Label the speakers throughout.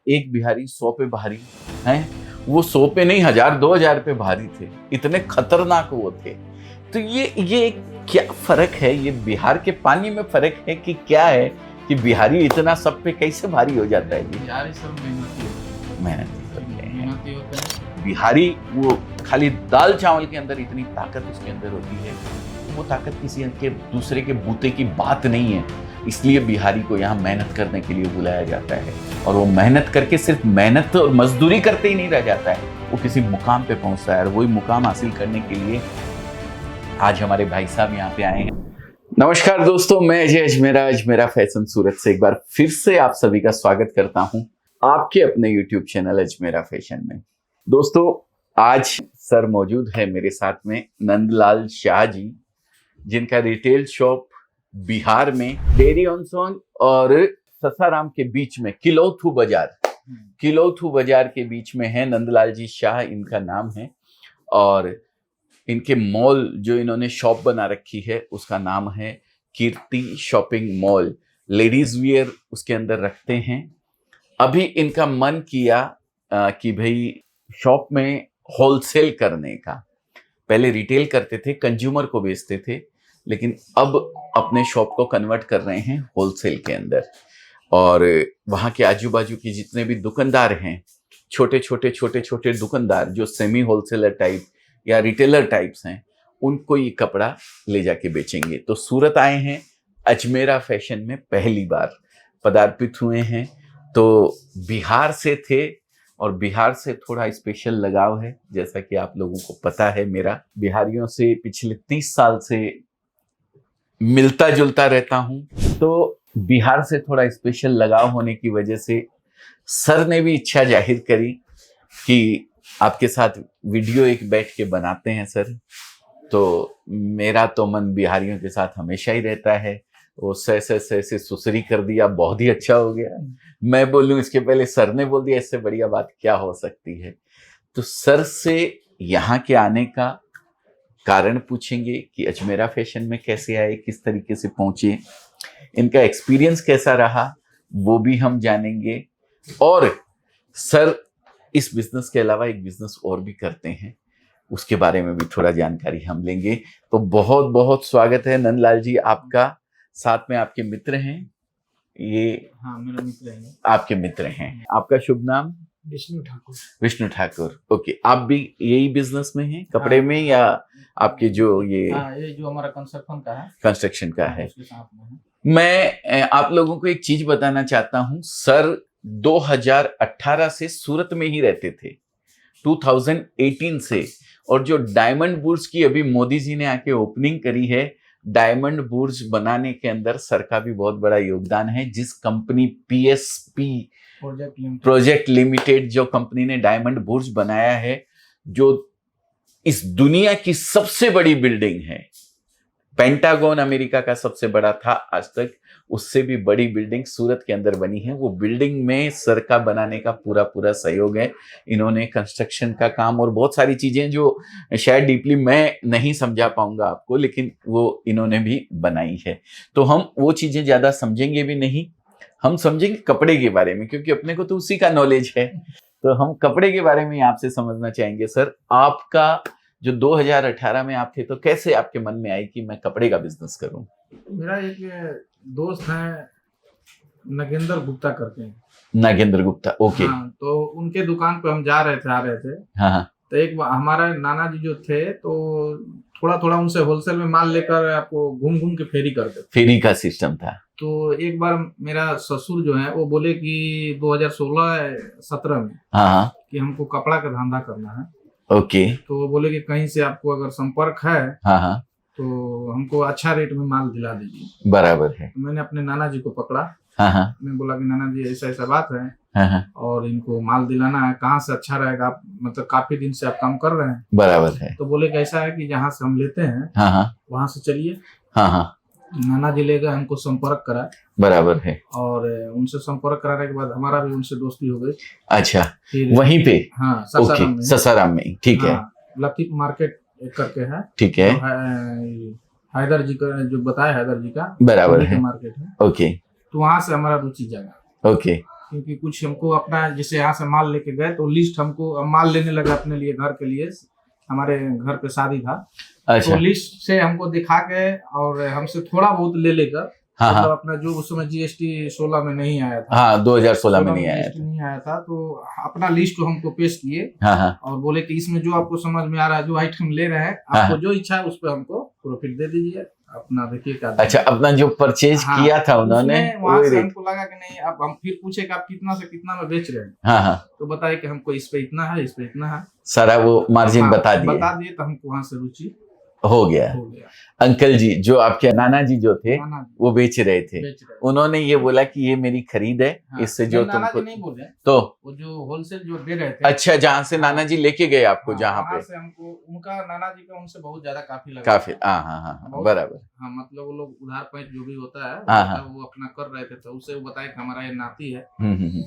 Speaker 1: एक बिहारी 100 पे भारी हैं, वो 100 पे नहीं 1000-2000 पे भारी थे, इतने खतरनाक वो थे। तो ये क्या फर्क है, ये बिहार के पानी में फर्क है कि क्या है कि बिहारी इतना सब पे कैसे भारी हो जाता है? ये
Speaker 2: बिहारी सब
Speaker 1: मेहनती होते हैं।
Speaker 2: मेहनती होते हैं।
Speaker 1: बिहारी वो खाली दाल चावल के अंदर इतनी ताकत उसके अंदर होती है, वो ताकत किसी के दूसरे के बूते की बात नहीं है। इसलिए बिहारी को यहाँ मेहनत करने के लिए बुलाया जाता है, और वो मेहनत करके सिर्फ मेहनत और मजदूरी करते ही नहीं रह जाता है, वो किसी मुकाम पे पहुंचता है। और वही मुकाम हासिल करने के लिए आज हमारे भाई साहब यहाँ पे आए हैं। नमस्कार दोस्तों, मैं अजय अजमेरा फैशन सूरत से एक बार फिर से आप सभी का स्वागत करता हूँ आपके अपने YouTube चैनल अजमेरा फैशन में। दोस्तों, आज सर मौजूद है मेरे साथ में, नंदलाल शाह जी, जिनका रिटेल शॉप बिहार में डेरी ऑन सोन और ससाराम के बीच में किलौथू बाजार के बीच में है। नंदलाल जी शाह इनका नाम है, और इनके मॉल जो इन्होंने शॉप बना रखी है उसका नाम है कीर्ति शॉपिंग मॉल। लेडीज वियर उसके अंदर रखते हैं। अभी इनका मन किया कि भाई शॉप में होलसेल करने का। पहले रिटेल करते थे, कंज्यूमर को बेचते थे, लेकिन अब अपने शॉप को कन्वर्ट कर रहे हैं होलसेल के अंदर। और वहाँ के आजू बाजू के जितने भी दुकानदार हैं, छोटे छोटे दुकानदार जो सेमी होलसेलर टाइप या रिटेलर टाइप्स हैं, उनको ये कपड़ा ले जाके बेचेंगे। तो सूरत आए हैं, अजमेरा फैशन में पहली बार पदार्पित हुए हैं। तो बिहार से थे, और बिहार से थोड़ा स्पेशल लगाव है, जैसा कि आप लोगों को पता है। मेरा बिहारियों से पिछले 30 साल से मिलता जुलता रहता हूं, तो बिहार से थोड़ा स्पेशल लगाव होने की वजह से सर ने भी इच्छा जाहिर करी कि आपके साथ वीडियो एक बैठ के बनाते हैं सर। तो मेरा तो मन बिहारियों के साथ हमेशा ही रहता है। वो से सुसरी कर दिया, बहुत ही अच्छा हो गया। मैं बोलूं इसके पहले सर ने बोल दिया, इससे बढ़िया बात क्या हो सकती है। तो सर से यहाँ के आने का कारण पूछेंगे कि अजमेरा फैशन में कैसे आए, किस तरीके से पहुंचे, इनका एक्सपीरियंस कैसा रहा वो भी हम जानेंगे। और सर इस बिजनेस के अलावा एक बिजनेस और भी करते हैं, उसके बारे में भी थोड़ा जानकारी हम लेंगे। तो बहुत बहुत स्वागत है नंदलाल जी आपका। साथ में आपके मित्र हैं ये?
Speaker 2: हाँ, मेरा मित्र है।
Speaker 1: आपके मित्र हैं। आपका शुभ नाम? विष्णु ठाकुर। ओके, आप भी यही बिजनेस में हैं, कपड़े में, या आपके जो
Speaker 2: ये जो हमारा
Speaker 1: कंस्ट्रक्शन का है?
Speaker 2: उसके साथ में है।
Speaker 1: मैं आप लोगों को एक चीज बताना चाहता हूं। सर 2018 से सूरत में ही रहते थे, 2018 से। और जो डायमंड बुर्ज की अभी मोदी जी ने आके ओपनिंग करी है, डायमंड बुर्ज बनाने के अंदर सर का भी बहुत बड़ा योगदान है। जिस कंपनी PSP प्रोजेक्ट लिमिटेड जो कंपनी ने डायमंड बुर्ज बनाया है, जो इस दुनिया की सबसे बड़ी बिल्डिंग है, पेंटागन अमेरिका का सबसे बड़ा था आज तक, उससे भी बड़ी बिल्डिंग सूरत के अंदर बनी है। वो बिल्डिंग में सर का बनाने का पूरा सहयोग है। इन्होंने कंस्ट्रक्शन का काम और बहुत सारी चीजें जो शायद डीपली मैं नहीं समझा पाऊंगा आपको, लेकिन वो इन्होंने भी बनाई है। तो हम वो चीजें ज्यादा समझेंगे भी नहीं, हम समझेंगे कपड़े के बारे में, क्योंकि अपने को तो उसी का नॉलेज है। तो हम कपड़े के बारे में आपसे समझना चाहेंगे। सर, आपका जो 2018 में आप थे, तो कैसे आपके मन में आई कि मैं कपड़े का बिजनेस करूं?
Speaker 2: मेरा एक दोस्त है, नागेंद्र गुप्ता करते हैं।
Speaker 1: नागेंद्र गुप्ता, ओके।
Speaker 2: हाँ, तो उनके दुकान पे हम आ रहे थे।
Speaker 1: हाँ।
Speaker 2: तो एक बार हमारा नाना जी जो थे, तो थोड़ा उनसे होलसेल में माल लेकर आपको घूम के फेरी करते थे।
Speaker 1: फेरी का सिस्टम था।
Speaker 2: तो एक बार मेरा ससुर जो है वो बोले कि 2016-17 में
Speaker 1: हाँ
Speaker 2: कि हमको कपड़ा का धंधा करना है।
Speaker 1: ओके।
Speaker 2: तो वो बोले कि कहीं से आपको अगर संपर्क है
Speaker 1: हाँ
Speaker 2: तो हमको अच्छा रेट में माल दिला दीजिए।
Speaker 1: बराबर है।
Speaker 2: तो मैंने अपने नाना जी को पकड़ा।
Speaker 1: हाँ।
Speaker 2: मैं बोला कि नाना जी ऐसा बात है,
Speaker 1: हाँ।
Speaker 2: और इनको माल दिलाना है, कहाँ से अच्छा रहेगा, आप मतलब काफी दिन से आप काम कर रहे हैं।
Speaker 1: बराबर है।
Speaker 2: तो बोले कि ऐसा है कि जहाँ से हम लेते हैं वहां से चलिए।
Speaker 1: हाँ।
Speaker 2: नाना जी ले गए, हमको संपर्क करा।
Speaker 1: बराबर है। और
Speaker 2: उनसे संपर्क कराने के बाद हमारा भी उनसे दोस्ती हो गई।
Speaker 1: अच्छा, वहीं पे?
Speaker 2: हाँ,
Speaker 1: ससाराम में। ठीक है।
Speaker 2: लतीफ मार्केट करके है।
Speaker 1: ठीक है।
Speaker 2: हैदर जी का जो बताया, हैदर जी का
Speaker 1: बराबर है,
Speaker 2: मार्केट है।
Speaker 1: ओके।
Speaker 2: तो वहां से हमारा रुचि जगा।
Speaker 1: ओके।
Speaker 2: क्योंकि कुछ हमको अपना जैसे यहाँ से माल लेके गए तो लिस्ट हमको माल लेने लगा अपने लिए घर के लिए, हमारे घर पे शादी था।
Speaker 1: अच्छा।
Speaker 2: तो लिस्ट से हमको दिखा के और हमसे थोड़ा बहुत ले लेकर,
Speaker 1: हाँ
Speaker 2: मतलब
Speaker 1: हाँ
Speaker 2: अपना जो उस समय जीएसटी 16 में नहीं आया था,
Speaker 1: हाँ 2016 में नहीं आया
Speaker 2: GST
Speaker 1: था।
Speaker 2: नहीं आया था, तो अपना लिस्ट को हमको पेश किए
Speaker 1: हाँ हाँ
Speaker 2: और बोले कि इसमें जो आपको समझ में आ रहा है, जो आइटम ले रहे हैं,
Speaker 1: हाँ।
Speaker 2: आपको जो इच्छा है उस पर हमको प्रॉफिट दे दीजिए, अपना देखिए क्या।
Speaker 1: अच्छा, अपना जो परचेज
Speaker 2: हाँ,
Speaker 1: किया था उन्होंने
Speaker 2: वहां
Speaker 1: वही
Speaker 2: से
Speaker 1: रेट।
Speaker 2: हमको लगा कि नहीं, अब हम फिर पूछे कि आप कितना से कितना में बेच रहे हैं,
Speaker 1: हाँ हाँ
Speaker 2: तो बताए कि हमको इस पे इतना है, इस पे इतना है,
Speaker 1: सारा वो मार्जिन
Speaker 2: हाँ,
Speaker 1: बता दिए।
Speaker 2: तो हमको वहां से रुचि
Speaker 1: हो गया।
Speaker 2: हो गया।
Speaker 1: अंकल जी, जो आपके नाना जी जो थे
Speaker 2: नाना जी
Speaker 1: वो बेच रहे थे,
Speaker 2: बेच रहे हैं।
Speaker 1: उन्होंने ये बोला कि ये मेरी खरीद है,
Speaker 2: हाँ,
Speaker 1: इससे जो
Speaker 2: नहीं, नाना
Speaker 1: तुमको
Speaker 2: जी नहीं बोले,
Speaker 1: तो
Speaker 2: वो जो होलसेल जो दे रहे थे,
Speaker 1: अच्छा, जहाँ से नाना जी लेके गए आपको,
Speaker 2: हाँ,
Speaker 1: जहाँ
Speaker 2: वहाँ
Speaker 1: पे
Speaker 2: से हमको उनका नाना जी का उनसे बहुत ज्यादा काफी लगा
Speaker 1: काफी।
Speaker 2: था।
Speaker 1: हाँ हाँ हाँ
Speaker 2: बहुत-
Speaker 1: बराबर।
Speaker 2: हाँ, मतलब वो लोग उधार पैंच जो भी होता है,
Speaker 1: हाँ, हाँ।
Speaker 2: वो अपना कर रहे थे, तो उससे वो बताए कि हमारा ये नाती है
Speaker 1: हम्म।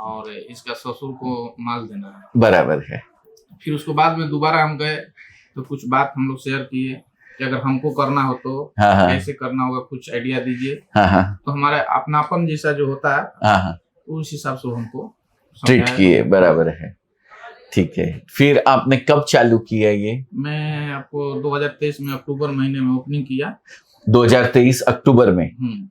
Speaker 2: और इसका ससुर को माल देना है।
Speaker 1: बराबर है।
Speaker 2: फिर उसके बाद में दोबारा हम गए तो कुछ बात हम लोग शेयर किए कि अगर हमको करना हो तो
Speaker 1: हाँ हाँ
Speaker 2: कैसे करना होगा, कुछ आइडिया दीजिए।
Speaker 1: हाँ हाँ
Speaker 2: तो हमारा अपनापन जैसा जो होता है,
Speaker 1: हाँ हाँ
Speaker 2: उस हिसाब से वो हमको
Speaker 1: ट्रीट
Speaker 2: समझाया।
Speaker 1: किए। बराबर है, ठीक है। फिर आपने कब चालू किया ये?
Speaker 2: मैं आपको 2023 में अक्टूबर महीने में ओपनिंग किया।
Speaker 1: 2023 अक्टूबर में।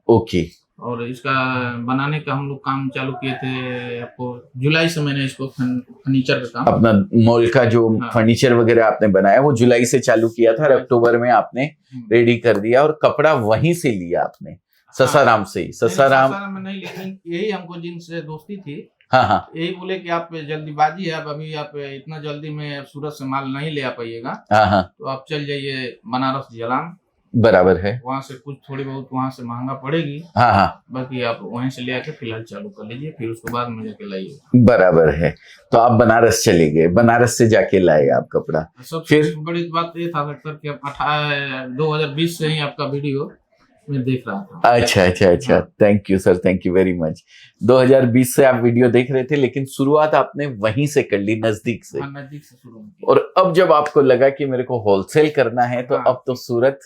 Speaker 1: ओके।
Speaker 2: और इसका बनाने का हम लोग काम चालू किए थे आपको जुलाई से। मैंने इसको फर्नीचर का काम,
Speaker 1: अपना मॉल का जो
Speaker 2: हाँ।
Speaker 1: फर्नीचर वगैरह आपने बनाया वो जुलाई से चालू किया था और अक्टूबर में आपने रेडी कर दिया, और कपड़ा वहीं से लिया आपने, ससाराम से ही? ससाराम
Speaker 2: में नहीं, लेकिन यही हमको जिनसे दोस्ती थी,
Speaker 1: हाँ हाँ
Speaker 2: यही बोले कि आप जल्दीबाजी है, अब अभी आप इतना जल्दी में सूरत से माल नहीं ले आ पाइएगा,
Speaker 1: हाँ हाँ
Speaker 2: तो आप चल जाइए बनारस जलान,
Speaker 1: बराबर है।
Speaker 2: वहाँ से कुछ थोड़ी बहुत वहाँ से महंगा पड़ेगी,
Speaker 1: हाँ हाँ
Speaker 2: बाकी आप वहीं से ले आके फिलहाल चालू कर लीजिए, फिर उसके बाद में जाके लाइए।
Speaker 1: बराबर है। तो आप बनारस चले गए, बनारस से जाके लाए आप कपड़ा।
Speaker 2: सबसे
Speaker 1: फिर?
Speaker 2: बड़ी बात ये था सर कि 2020 से ही आपका वीडियो मैं देख रहा था।
Speaker 1: अच्छा अच्छा अच्छा,
Speaker 2: हाँ।
Speaker 1: Thank you sir, thank you very much. 2020 से आप वीडियो देख रहे थे, लेकिन शुरुआत आपने वहीं से कर ली, नजदीक से।
Speaker 2: हाँ, नजदीक से शुरू में।
Speaker 1: और अब जब आपको लगा कि मेरे को होलसेल करना है, तो
Speaker 2: हाँ।
Speaker 1: अब तो सूरत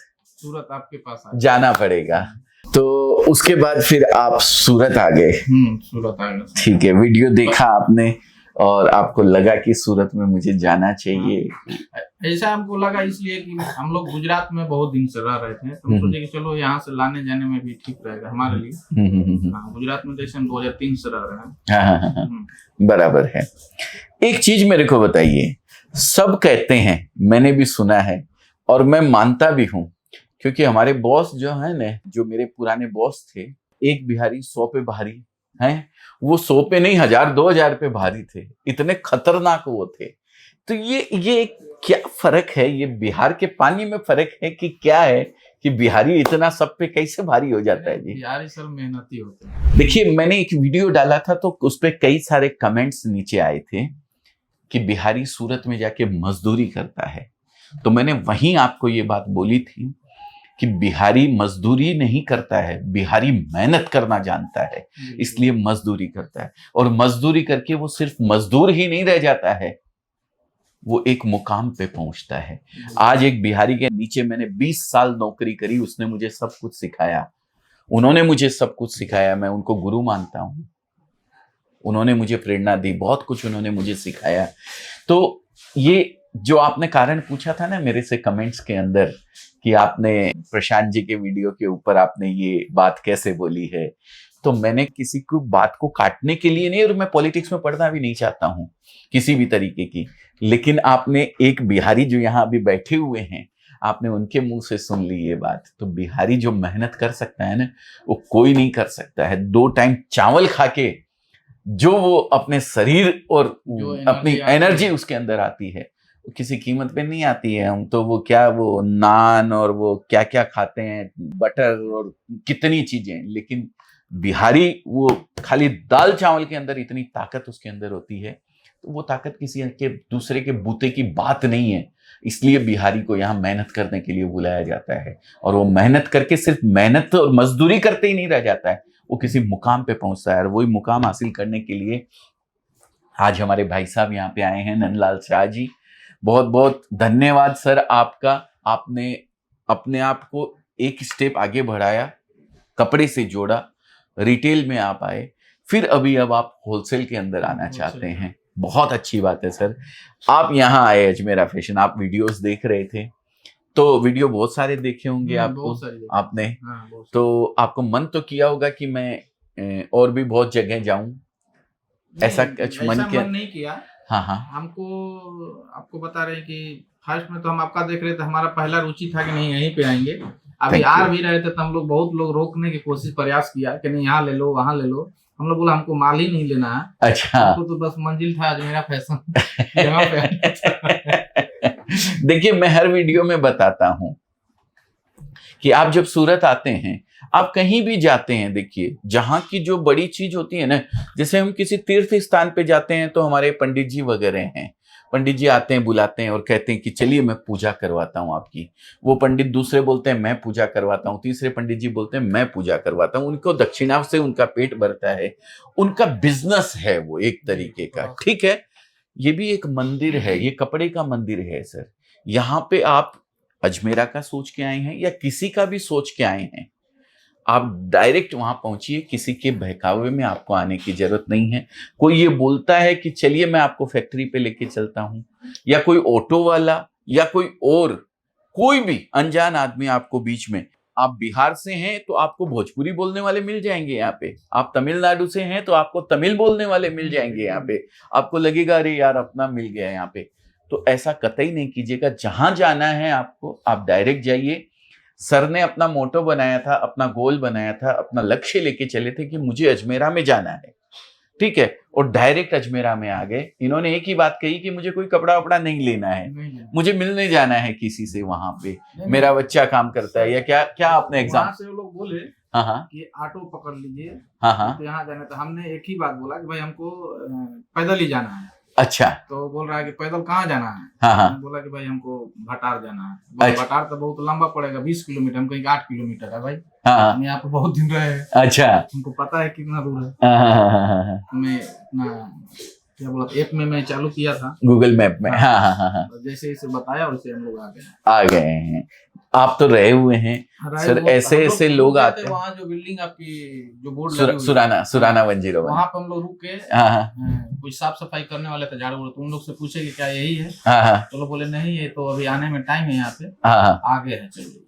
Speaker 2: आपके पास
Speaker 1: जाना पड़ेगा। तो उसके बाद फिर आप सूरत आ गए।
Speaker 2: सूरत आ गए।
Speaker 1: ठीक है, वीडियो देखा आपने और आपको लगा कि सूरत में मुझे जाना चाहिए।
Speaker 2: ऐसा हमको लगा इसलिए कि हम लोग गुजरात में बहुत दिन से रह रहे थे, तो हम सोचे कि चलो यहाँ से लाने जाने में भी ठीक रहेगा हमारे लिए। हाँ, गुजरात में जैसे हम 2003 से रह रहे हैं।
Speaker 1: हाँ, बराबर है। एक चीज मेरे को बताइए, सब कहते हैं, मैंने भी सुना है और मैं मानता भी हूँ, क्योंकि हमारे बॉस जो है ना, जो मेरे पुराने बॉस थे, एक बिहारी 100 पे भारी हैं, वो 100 पे नहीं 1000-2000 पे भारी थे, इतने खतरनाक वो थे। तो ये क्या फर्क है? ये बिहार के पानी में फर्क है कि क्या है कि बिहारी इतना सब पे कैसे भारी हो जाता है जी?
Speaker 2: बिहारी सर मेहनती होते हैं।
Speaker 1: देखिए, मैंने एक वीडियो डाला था तो उस पे कई सारे कमेंट्स नीचे आए थे कि बिहारी सूरत में जाके मजदूरी करता है। तो मैंने वहीं आपको ये बात बोली थी कि बिहारी मजदूरी नहीं करता है, बिहारी मेहनत करना जानता है, इसलिए मजदूरी करता है। और मजदूरी करके वो सिर्फ मजदूर ही नहीं रह जाता है, वो एक मुकाम पे पहुंचता है। आज एक बिहारी के नीचे मैंने 20 साल नौकरी करी, उसने मुझे सब कुछ सिखाया, उन्होंने मुझे सब कुछ सिखाया, मैं उनको गुरु मानता हूं। उन्होंने मुझे प्रेरणा दी, बहुत कुछ उन्होंने मुझे सिखाया। तो ये जो आपने कारण पूछा था ना मेरे से कमेंट्स के अंदर कि आपने प्रशांत जी के वीडियो के ऊपर आपने ये बात कैसे बोली है, तो मैंने किसी को बात को काटने के लिए नहीं, और मैं पॉलिटिक्स में पढ़ना भी नहीं चाहता हूँ किसी भी तरीके की, लेकिन आपने एक बिहारी जो यहाँ अभी बैठे हुए हैं, आपने उनके मुंह से सुन ली ये बात। तो बिहारी जो मेहनत कर सकता है ना, वो कोई नहीं कर सकता है। 2 टाइम चावल खा के जो वो अपने शरीर और अपनी एनर्जी उसके अंदर आती है, वो किसी कीमत पे नहीं आती है। हम तो वो क्या, वो नान और वो क्या क्या खाते हैं, बटर और कितनी चीजें, लेकिन बिहारी वो खाली दाल चावल के अंदर इतनी ताकत उसके अंदर होती है, तो वो ताकत किसी के दूसरे के बूते की बात नहीं है। इसलिए बिहारी को यहाँ मेहनत करने के लिए बुलाया जाता है, और वो मेहनत करके सिर्फ मेहनत और मजदूरी करते ही नहीं रह जाता है, वो किसी मुकाम पे पहुंचता है। और वही मुकाम हासिल करने के लिए आज हमारे भाई साहब यहाँ पे आए हैं, नंदलाल शाह जी। बहुत बहुत धन्यवाद सर आपका। आपने अपने आप को एक स्टेप आगे बढ़ाया, कपड़े से जोड़ा, रिटेल में आप आए, फिर अभी अब आप होलसेल के अंदर आना चाहते हैं। बहुत अच्छी बात है सर। आप यहाँ आए अजमेरा फैशन, आप वीडियोस देख रहे थे, तो वीडियो बहुत सारे देखे होंगे आपको, आपने तो आपको मन तो किया होगा कि मैं और भी बहुत जगह जाऊं, ऐसा कुछ मन
Speaker 2: नहीं किया।
Speaker 1: हाँ,
Speaker 2: आपको बता रहे हैं कि फर्स्ट में तो हम आपका देख रहे थे, हमारा पहला रुचि था कि नहीं यहीं पे आएंगे। अभी आ भी रहे थे तो हम लोग बहुत लोग रोकने की कोशिश प्रयास किया कि नहीं यहाँ ले लो वहाँ ले लो। हम लोग बोला हमको माल ही नहीं लेना है।
Speaker 1: अच्छा,
Speaker 2: हमको तो बस मंजिल था अजमेरा फैशन यहाँ पे।
Speaker 1: देखिए मैं हर वीडियो में बताता हूँ कि आप जब सूरत आते हैं, आप कहीं भी जाते हैं, देखिए जहां की जो बड़ी चीज होती है ना, जैसे हम किसी तीर्थ स्थान पे जाते हैं तो हमारे पंडित जी वगैरह हैं, पंडित जी आते हैं, बुलाते हैं और कहते हैं कि चलिए मैं पूजा करवाता हूँ आपकी। वो पंडित दूसरे बोलते हैं मैं पूजा करवाता हूँ, तीसरे पंडित जी बोलते हैं मैं पूजा करवाता हूँ। उनको दक्षिणा से उनका पेट भरता है, उनका बिजनेस है वो एक तरीके का, ठीक है। ये भी एक मंदिर है, ये कपड़े का मंदिर है सर। यहाँ पे आप अजमेरा का सोच के आए हैं या किसी का भी सोच के आए हैं, आप डायरेक्ट वहां पहुंचिए, किसी के बहकावे में आपको आने की जरूरत नहीं है। कोई ये बोलता है कि चलिए मैं आपको फैक्ट्री पे लेके चलता हूं, या कोई ऑटो वाला या कोई और कोई भी अनजान आदमी आपको बीच में, आप बिहार से हैं तो आपको भोजपुरी बोलने वाले मिल जाएंगे यहाँ पे, आप तमिलनाडु से हैं तो आपको तमिल बोलने वाले मिल जाएंगे यहाँ पे, आपको लगेगा अरे यार अपना मिल गया यहाँ पे। तो ऐसा कतई नहीं कीजिएगा, जहां जाना है आपको आप डायरेक्ट जाइए। सर ने अपना मोटो बनाया था, अपना गोल बनाया था, अपना लक्ष्य लेके चले थे कि मुझे अजमेरा में जाना है, ठीक है, और डायरेक्ट अजमेरा में आ गए। इन्होंने एक ही बात कही कि मुझे कोई कपड़ा वपड़ा नहीं लेना है, मुझे मिलने जाना है किसी से, वहां पे मेरा बच्चा काम करता है या क्या क्या आपने एग्जाम
Speaker 2: से लोग बोले
Speaker 1: हाँ
Speaker 2: कि ऑटो पकड़ लीजिए,
Speaker 1: हाँ
Speaker 2: तो यहाँ जाना, तो हमने एक ही बात बोला कि भाई हमको पैदल ही जाना है।
Speaker 1: अच्छा,
Speaker 2: तो बोल रहा है कि पैदल कहाँ जाना है?
Speaker 1: हाँ,
Speaker 2: बोला कि भाई हमको भटार जाना है। अच्छा। भटार तो बहुत लंबा पड़ेगा, 20 किलोमीटर, हम कहीं 8 किलोमीटर है भाई। हाँ, हम यहाँ पे बहुत दिन रहे हैं। अच्छा, हमको पता है कितना दूर है। मैं क्या बोला, ऐप में मैं चालू किया था, गूगल मैप में। हाँ। जैसे इसे बताया वैसे हम लोग आ गए हैं। आप तो रहे हुए हैं सर, ऐसे ऐसे लोग आते हैं। वहाँ जो बिल्डिंग आपकी जो बोर्ड सुराना 101, वहाँ पे हम लोग रुक के, कुछ साफ सफाई करने वाले थे, झाड़ू, तो उन लोग से पूछे कि क्या यही है? तो लोग बोले नहीं है, तो अभी आने में टाइम है, यहाँ पे आगे है, चलिए।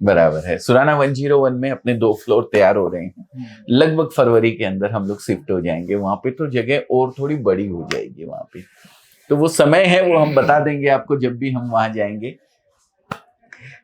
Speaker 2: बराबर है। सुराना 101 में अपने 2 फ्लोर तैयार हो रहे हैं, लगभग फरवरी के अंदर हम लोग शिफ्ट हो जाएंगे वहां पे, तो जगह और थोड़ी बड़ी हो जाएगी वहां पे। तो वो समय है, वो हम बता देंगे आपको जब भी हम वहां जाएंगे,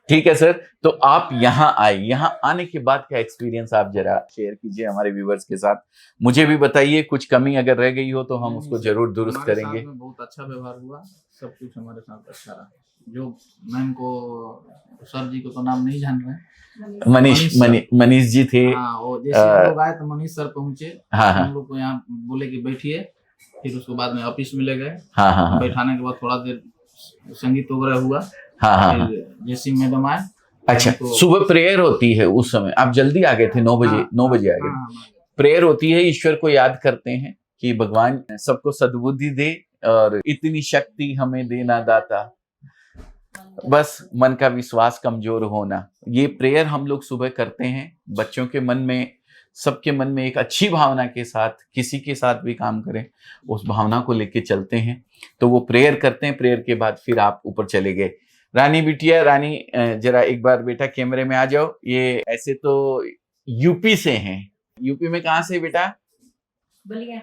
Speaker 2: ठीक है सर। तो आप यहाँ आए, यहाँ आने के बाद का एक्सपीरियंस आप जरा शेयर कीजिए हमारे व्यूवर्स के साथ। मुझे भी बताइए, कुछ कमी अगर रह गई हो तो हम उसको जरूर दुरुस्त करेंगे। बहुत अच्छा व्यवहार हुआ, सब कुछ हमारे साथ अच्छा रहा। जो मैम को, सर जी को तो नाम नहीं जान रहे, मनीष जी थे। वो जैसे हम लोग आए तो मनीष सर पहुंचे, हम लोग को यहाँ बोले कि बैठिए, फिर उसके बाद में ऑफिस में ले गए। बैठाने के बाद थोड़ा देर संगीत वगैरह हुआ। जैसी मैडम आए। अच्छा, तो सुबह प्रेयर होती है, उस समय आप जल्दी आ गए थे, 9 बजे आ गए। प्रेयर होती है, ईश्वर को याद करते हैं कि भगवान सबको सद्बुद्धि दे और इतनी शक्ति हमें देना दाता, बस मन का विश्वास कमजोर होना। ये प्रेयर हम लोग सुबह करते हैं, बच्चों के मन में, सबके मन में एक अच्छी भावना के साथ, किसी के साथ भी काम करें उस भावना को लेके चलते हैं। तो वो प्रेयर करते हैं, प्रेयर के बाद फिर आप ऊपर चले गए। रानी बिटिया, रानी जरा एक बार बेटा कैमरे में आ जाओ। ये ऐसे तो यूपी से हैं, यूपी में कहाँ से बेटा? बलिया।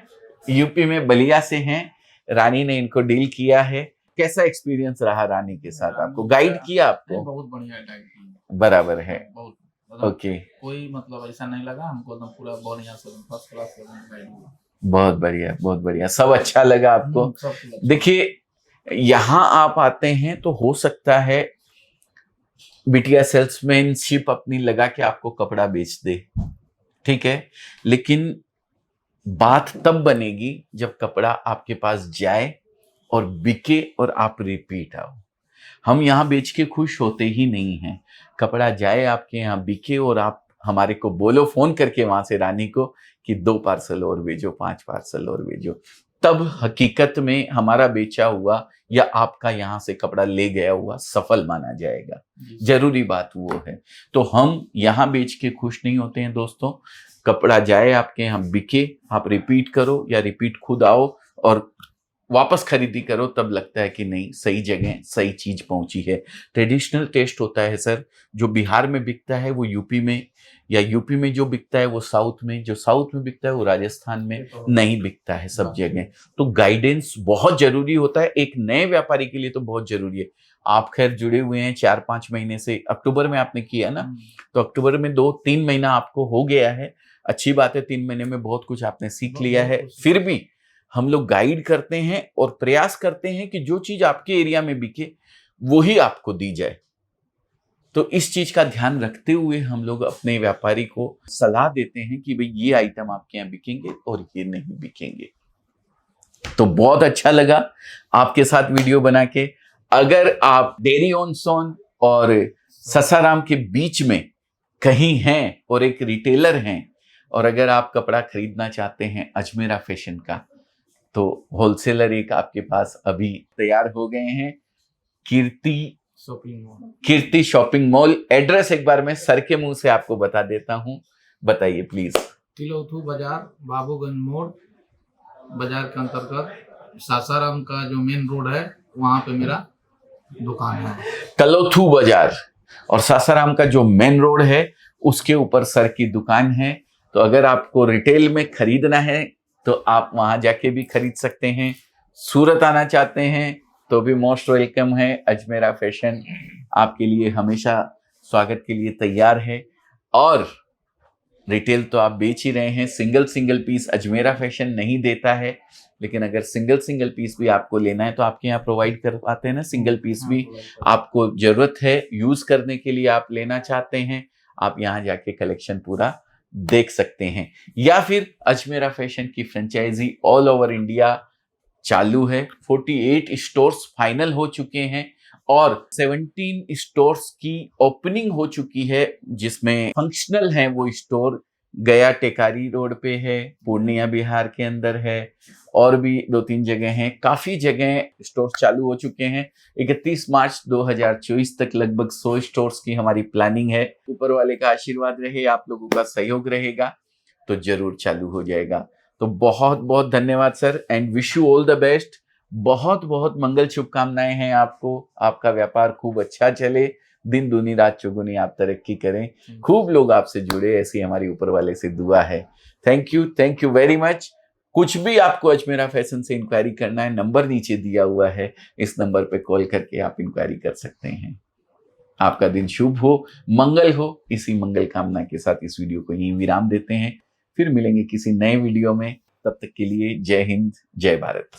Speaker 2: यूपी में बलिया से हैं। रानी ने इनको डील किया है। कैसा एक्सपीरियंस रहा रानी के साथ? आपको गाइड किया? आपको बहुत बढ़िया गाइड किया। बराबर है, ओके। कोई मतलब ऐसा नहीं लगा हमको, एकदम पूरा बढ़िया से फर्स्ट क्लास गाइड हुआ। बहुत बढ़िया, सब अच्छा लगा आपको? देखिए, यहाँ आप आते हैं तो हो सकता है बिटिया सेल्समैनशिप अपनी लगा के आपको कपड़ा बेच दे, ठीक है, लेकिन बात तब बनेगी जब कपड़ा आपके पास जाए और बिके और आप रिपीट आओ। हम यहाँ बेच के खुश होते ही नहीं हैं, कपड़ा जाए आपके यहाँ, बिके और आप हमारे को बोलो फोन करके वहां से रानी को कि 2 पार्सल और भेजो, 5 पार्सल और भेजो, तब हकीकत में हमारा बेचा हुआ या आपका यहाँ से कपड़ा ले गया हुआ सफल माना जाएगा। जरूरी बात वो है। तो हम यहाँ बेच के खुश नहीं होते हैं दोस्तों,
Speaker 1: कपड़ा जाए आपके यहाँ बिके, आप रिपीट करो या रिपीट खुद आओ और वापस खरीदी करो, तब लगता है कि नहीं सही जगह सही चीज पहुंची है। ट्रेडिशनल टेस्ट होता है सर, जो बिहार में बिकता है वो यूपी में, या यूपी में जो बिकता है वो साउथ में, जो साउथ में बिकता है वो राजस्थान में नहीं बिकता है सब जगह। तो गाइडेंस बहुत जरूरी होता है, एक नए व्यापारी के लिए तो बहुत जरूरी है। आप खैर जुड़े हुए हैं 4-5 महीने से, अक्टूबर में आपने किया ना, तो अक्टूबर में 2-3 महीना आपको हो गया है, अच्छी बात है। 3 महीने में बहुत कुछ आपने सीख लिया है। फिर भी हम लोग गाइड करते हैं और प्रयास करते हैं कि जो चीज आपके एरिया में बिके वो ही आपको दी जाए। तो इस चीज का ध्यान रखते हुए हम लोग अपने व्यापारी को सलाह देते हैं कि भाई ये आइटम आपके यहाँ बिकेंगे और ये नहीं बिकेंगे। तो बहुत अच्छा लगा आपके साथ वीडियो बना के। अगर आप डेरी ऑन सोन और ससाराम के बीच में कहीं हैं और एक रिटेलर हैं, और अगर आप कपड़ा खरीदना चाहते हैं अजमेरा फैशन का, तो होलसेलर एक आपके पास अभी तैयार हो गए हैं, कीर्ति शॉपिंग मॉल। एड्रेस एक बार मैं सर के मुंह से आपको बता देता हूं, बताइए प्लीज।
Speaker 2: तिलौथू बाजार, बाबूगंज मोड़ बाजार के अंतर्गत सासाराम का जो मेन रोड है वहां पे मेरा दुकान है।
Speaker 1: तिलौथू बाजार और सासाराम का जो मेन रोड है उसके ऊपर सर की दुकान है। तो अगर आपको रिटेल में खरीदना है तो आप वहां जाके भी खरीद सकते हैं। सूरत आना चाहते हैं तो भी मोस्ट वेलकम है। अजमेरा फैशन आपके लिए हमेशा स्वागत के लिए तैयार है। और रिटेल तो आप बेच ही रहे हैं, सिंगल पीस अजमेरा फैशन नहीं देता है, लेकिन अगर सिंगल पीस भी आपको लेना है तो आपके यहाँ प्रोवाइड करवाते हैं ना। सिंगल पीस भी आपको जरूरत है यूज करने के लिए, आप लेना चाहते हैं, आप यहाँ जाके कलेक्शन पूरा देख सकते हैं। या फिर अजमेरा फैशन की फ्रेंचाइजी ऑल ओवर इंडिया चालू है। 48 स्टोर्स फाइनल हो चुके हैं और 17 स्टोर्स की ओपनिंग हो चुकी है, जिसमें फंक्शनल है वो स्टोर गया टेकारी रोड पे है, पूर्णिया बिहार के अंदर है, और भी 2-3 जगह हैं। काफी जगह स्टोर्स चालू हो चुके हैं। 31 मार्च 2024 तक लगभग 100 स्टोर्स की हमारी प्लानिंग है। ऊपर वाले का आशीर्वाद रहे, आप लोगों का सहयोग रहेगा तो जरूर चालू हो जाएगा। तो बहुत बहुत धन्यवाद sir, and wish you all the best. बहुत बहुत मंगल शुभकामनाएं हैं आपको, आपका व्यापार खूब अच्छा चले, दिन दूनी रात चौगुनी आप तरक्की करें, खूब लोग आपसे जुड़े, ऐसी हमारी ऊपर वाले से दुआ है। Thank you very much. कुछ भी आपको अजमेरा फैशन से इंक्वायरी करना है, नंबर नीचे दिया हुआ है, इस नंबर पे कॉल करके आप इंक्वायरी कर सकते हैं। आपका दिन शुभ हो, मंगल हो। इसी मंगल कामना के साथ इस वीडियो को यहीं विराम देते हैं, फिर मिलेंगे किसी नए वीडियो में। तब तक के लिए जय हिंद, जय भारत।